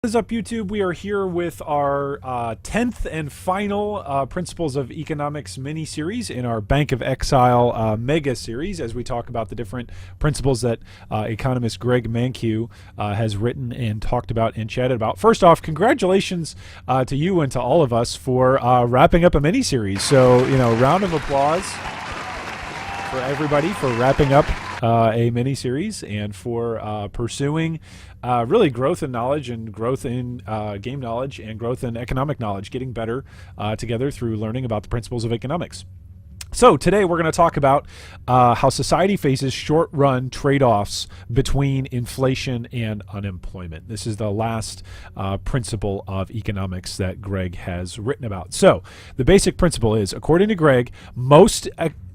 What is up, YouTube? We are here with our 10th and final Principles of Economics mini-series in our Bank of Exile mega series, as we talk about the different principles that economist Greg Mankiw has written and talked about and chatted about. First off, congratulations to you and to all of us for wrapping up a mini-series. So, round of applause for everybody for wrapping up a mini-series and for pursuing really growth in knowledge and growth in game knowledge and growth in economic knowledge, getting better together through learning about the principles of economics. So today we're going to talk about how society faces short-run trade-offs between inflation and unemployment. This is the last principle of economics that Greg has written about. So the basic principle is, according to Greg, most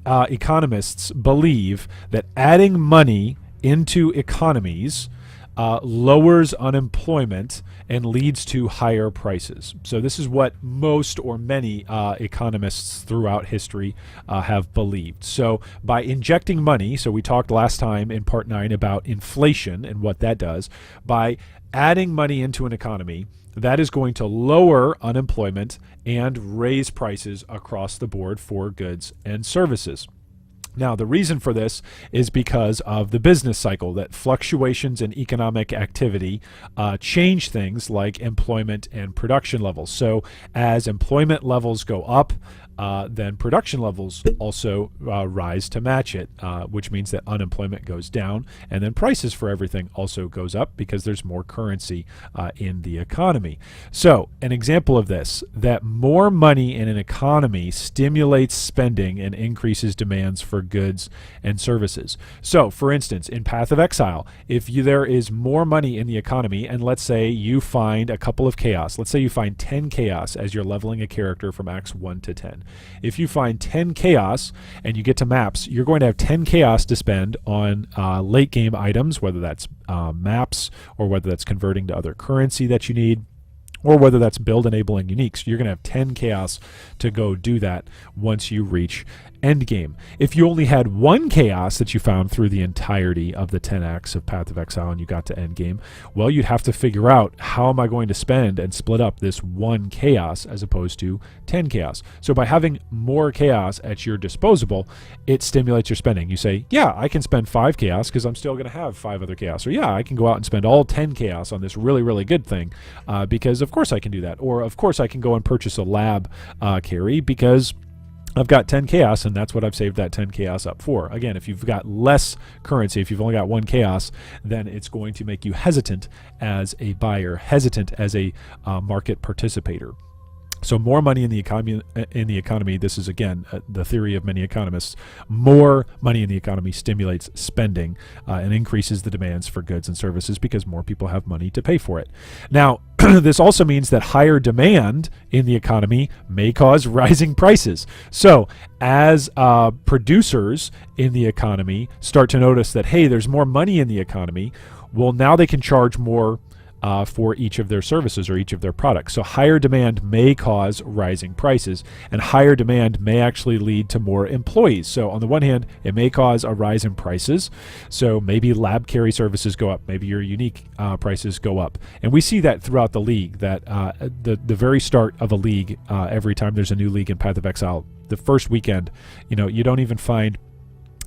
economists believe that adding money into economies lowers unemployment and leads to higher prices. So this is what most or many economists throughout history have believed. So by injecting money, so we talked last time in part 9 about inflation and what that does, by adding money into an economy, that is going to lower unemployment and raise prices across the board for goods and services. Now, the reason for this is because of the business cycle, that fluctuations in economic activity change things like employment and production levels. So as employment levels go up, then production levels also rise to match it, which means that unemployment goes down, and then prices for everything also goes up because there's more currency in the economy. So an example of this, that more money in an economy stimulates spending and increases demands for goods and services. So for instance, in Path of Exile, if there is more money in the economy, and let's say you find a couple of chaos, let's say you find 10 chaos as you're leveling a character from Acts 1 to 10. If you find 10 chaos and you get to maps, you're going to have 10 chaos to spend on late game items, whether that's maps or whether that's converting to other currency that you need, or whether that's build enabling uniques. You're going to have 10 chaos to go do that once you reach endgame. If you only had one chaos that you found through the entirety of the 10 acts of Path of Exile and you got to endgame, well, you'd have to figure out, how am I going to spend and split up this one chaos as opposed to 10 chaos? So by having more chaos at your disposal, it stimulates your spending. You say, yeah, I can spend 5 chaos because I'm still going to have 5 other chaos. Or yeah, I can go out and spend all 10 chaos on this really, really good thing because of course I can do that. Or of course I can go and purchase a lab carry because I've got 10 chaos, and that's what I've saved that 10 chaos up for. Again, if you've got less currency, if you've only got one chaos, then it's going to make you hesitant as a buyer, hesitant as a market participator. So more money in the economy, this is again the theory of many economists, more money in the economy stimulates spending and increases the demands for goods and services because more people have money to pay for it. Now, this also means that higher demand in the economy may cause rising prices. So as producers in the economy start to notice that, hey, there's more money in the economy, well, now they can charge more for each of their services or each of their products. So higher demand may cause rising prices, and higher demand may actually lead to more employees. So on the one hand, it may cause a rise in prices. So maybe lab carry services go up, maybe your unique prices go up. And we see that throughout the league, that the very start of a league, every time there's a new league in Path of Exile, the first weekend, you don't even find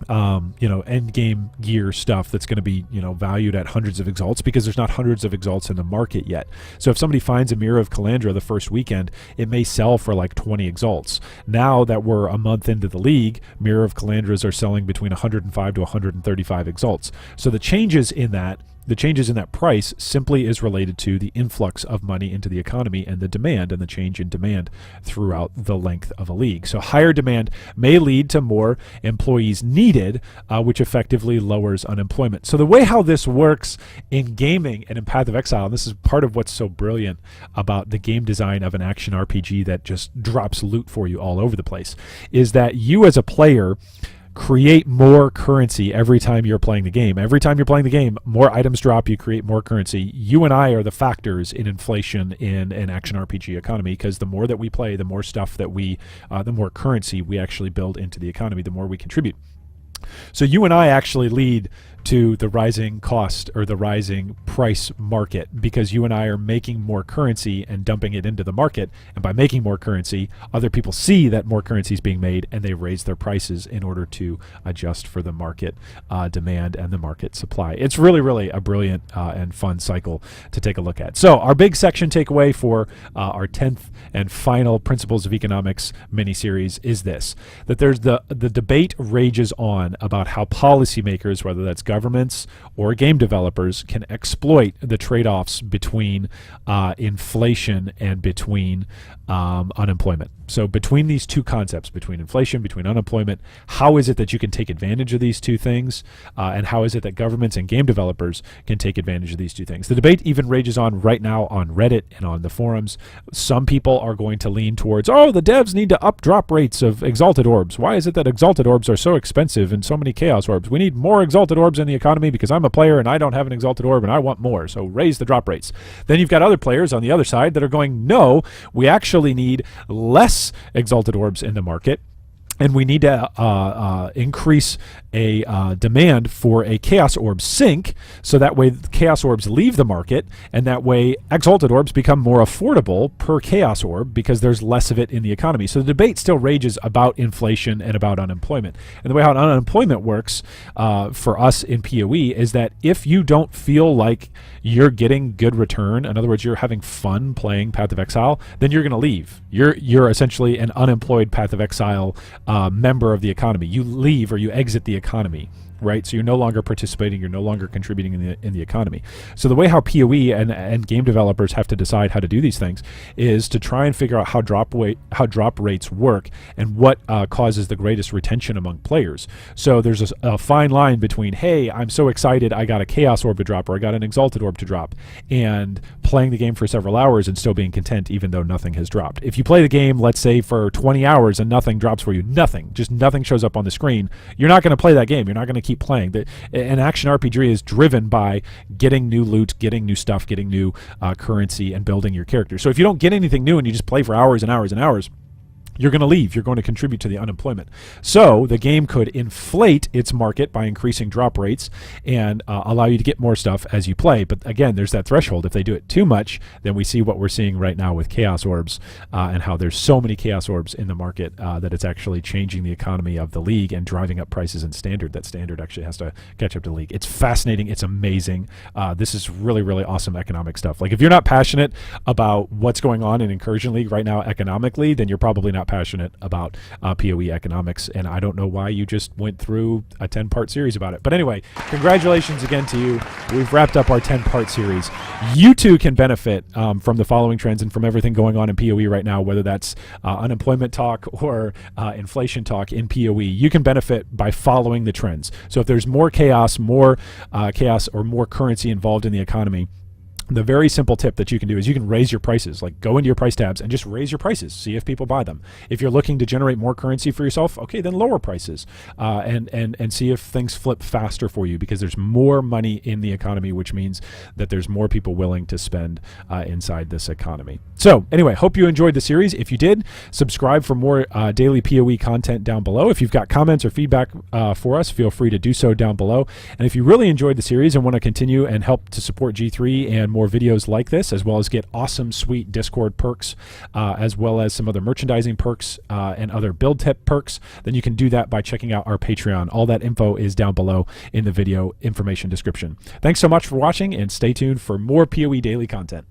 end game gear stuff that's going to be, valued at hundreds of exalts because there's not hundreds of exalts in the market yet. So if somebody finds a Mirror of Calandra the first weekend, it may sell for like 20 exalts. Now that we're a month into the league, Mirror of Calandras are selling between 105 to 135 exalts. So the changes in that price simply is related to the influx of money into the economy and the demand and the change in demand throughout the length of a league. So higher demand may lead to more employees needed, which effectively lowers unemployment. So the way how this works in gaming and in Path of Exile, and this is part of what's so brilliant about the game design of an action RPG that just drops loot for you all over the place, is that you as a player create more currency every time you're playing the game. Every time you're playing the game, more items drop, you create more currency. You and I are the factors in inflation in an action RPG economy, because the more that we play, the more stuff that the more currency we actually build into the economy, the more we contribute. So you and I actually lead to the rising cost or the rising price market, because you and I are making more currency and dumping it into the market. And by making more currency, other people see that more currency is being made and they raise their prices in order to adjust for the market demand and the market supply. It's really, really a brilliant and fun cycle to take a look at. So our big section takeaway for our 10th and final Principles of Economics mini-series is this: that there's the debate rages on about how policymakers, whether that's governments or game developers, can exploit the trade-offs between inflation and between unemployment. So between these two concepts, between inflation, between unemployment, how is it that you can take advantage of these two things? And how is it that governments and game developers can take advantage of these two things? The debate even rages on right now on Reddit and on the forums. Some people are going to lean towards, oh, the devs need to up drop rates of exalted orbs. Why is it that exalted orbs are so expensive and so many chaos orbs? We need more exalted orbs in the economy because I'm a player and I don't have an exalted orb and I want more. So raise the drop rates. Then you've got other players on the other side that are going, no, we actually need less exalted orbs in the market, and we need to increase a demand for a chaos orb sink, so that way chaos orbs leave the market, and that way exalted orbs become more affordable per chaos orb because there's less of it in the economy. So the debate still rages about inflation and about unemployment. And the way how unemployment works for us in PoE is that if you don't feel like you're getting good return, in other words, you're having fun playing Path of Exile, then you're going to leave. You're essentially an unemployed Path of Exile member of the economy. You leave or you exit the economy, right? So you're no longer participating, you're no longer contributing in the economy. So the way how PoE and game developers have to decide how to do these things is to try and figure out how drop rates work and what causes the greatest retention among players. So there's a fine line between, hey, I'm so excited I got a chaos orb to drop or I got an exalted orb to drop, and playing the game for several hours and still being content even though nothing has dropped. If you play the game, let's say for 20 hours and nothing drops for you, just nothing shows up on the screen, you're not going to play that game. You're not going to keep playing. An action RPG is driven by getting new loot, getting new stuff, getting new currency, and building your character. So if you don't get anything new and you just play for hours and hours and hours, you're going to leave. You're going to contribute to the unemployment. So the game could inflate its market by increasing drop rates and allow you to get more stuff as you play. But again, there's that threshold. If they do it too much, then we see what we're seeing right now with Chaos Orbs and how there's so many Chaos Orbs in the market that it's actually changing the economy of the league and driving up prices in Standard. That Standard actually has to catch up to League. It's fascinating. It's amazing. This is really, really awesome economic stuff. Like if you're not passionate about what's going on in Incursion League right now economically, then you're probably not passionate about PoE economics, and I don't know why you just went through a 10-part series about it. But anyway, congratulations again to you. We've wrapped up our 10-part series. You too can benefit from the following trends and from everything going on in PoE right now, whether that's unemployment talk or inflation talk in PoE. You can benefit by following the trends. So if there's more chaos or more currency involved in the economy, the very simple tip that you can do is you can raise your prices. Like go into your price tabs and just raise your prices. See if people buy them. If you're looking to generate more currency for yourself, okay, then lower prices and see if things flip faster for you, because there's more money in the economy, which means that there's more people willing to spend inside this economy. So anyway, hope you enjoyed the series. If you did, subscribe for more daily PoE content down below. If you've got comments or feedback for us, feel free to do so down below. And if you really enjoyed the series and want to continue and help to support G3 and more videos like this, as well as get awesome, sweet Discord perks, as well as some other merchandising perks and other build tip perks, then you can do that by checking out our Patreon. All that info is down below in the video information description. Thanks so much for watching, and stay tuned for more PoE daily content.